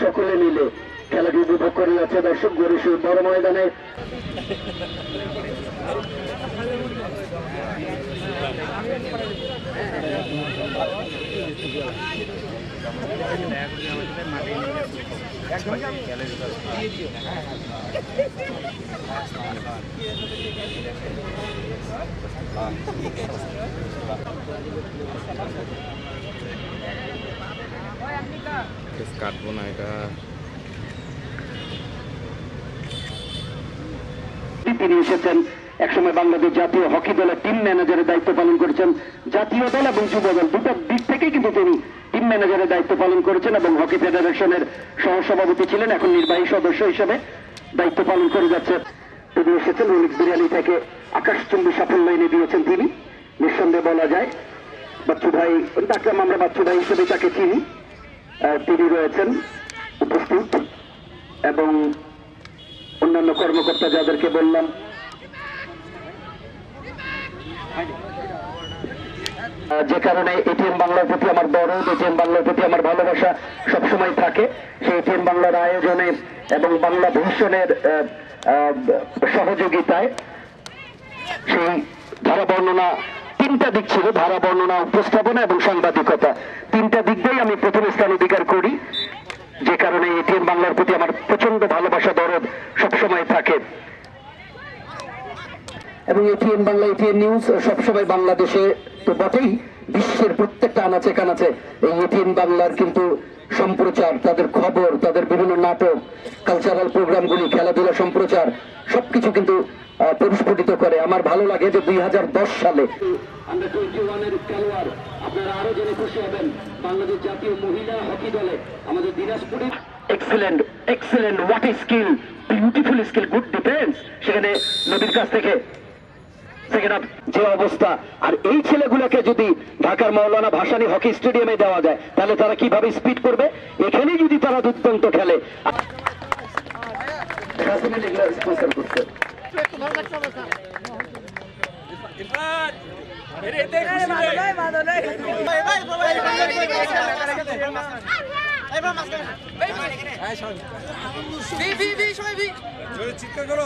সকলে মিলে খেলাটি উপভোগ করে যাচ্ছে দর্শক গরিশুর বড় ময়দানে। কাটবো না এটা। তিনি এসেছেন একসময় বাংলাদেশ জাতীয় হকি দলের টিম ম্যানেজারের দায়িত্ব পালন করেছেন। জাতীয় দল এবং যুব দল দুটো দিক থেকে কিন্তু তিনি টিম ম্যানেজারের দায়িত্ব পালন করেছেন এবং হকি ফেডারেশনের সহসভাপতি ছিলেন, এখন নির্বাহী সদস্য হিসেবে দায়িত্ব পালন করে যাচ্ছে। তিনি এসেছেন রুলিক বিরিয়ানি থেকে আকাশচুম্বী সাফল্য এনে দিয়েছেন তিনি, নিঃসন্দেহে বলা যায়। বাচ্চু ভাই, ডাকলাম আমরা বাচ্চু ভাই হিসেবে তাকে চিনি, তিনি রয়েছেন উপস্থিত এবং অন্যান্য কর্মকর্তা যাদেরকে বললাম। যে কারণে এটিএম বাংলার প্রতি আমার দরদ, এটিএম বাংলার প্রতি আমার ভালোবাসা সবসময় থাকে। সেই এটিএম বাংলার আয়োজনে এবং বাংলা ভূষণের সহযোগিতায় সেই ধারা বর্ণনা তিনটা দিক ছিল, ধারা বর্ণনা, উপস্থাপনা এবং সাংবাদিকতা, তিনটা দিক দিয়েই আমি প্রথম স্থান অধিকার করি। যে কারণে এটিএম বাংলার প্রতি আমার প্রচন্ড ভালোবাসা দরদ সবসময় থাকে এবং এটিএম বাংলা, এটিএম নিউজ সবসময় বাংলাদেশে তো বটেই, বিশ্বের প্রত্যেকটা আনাচে কানাচে এই এটিএম বাংলার কিন্তু সম্প্রচার, তাদের খবর, তাদের বিভিন্ন নাটক, কালচারাল প্রোগ্রামগুলি, খেলাধুলা সম্প্রচার সবকিছু কিন্তু পরিস্ফুটিত করে। আমার ভালো লাগে যে 2010 সালে আন্ডার-21 খেলোয়াড়, আপনারা আরো জেনে খুশি হবেন, বাংলাদেশ জাতীয় মহিলা হকি দলে আমাদের দিনাজপুরে excellent excellent, what a skill, beautiful skill, good defence, সেখানে নবীর কাছ থেকে যে অবস্থা। আর এই ছেলেগুলোকে যদি ঢাকার মাওলানা ভাসানী হকি স্টেডিয়ামে দেওয়া যায় তাহলে তারা কিভাবে স্পিড করবে। এখানে যদি তারা দুর্দান্ত খেলে, চিৎকার করো।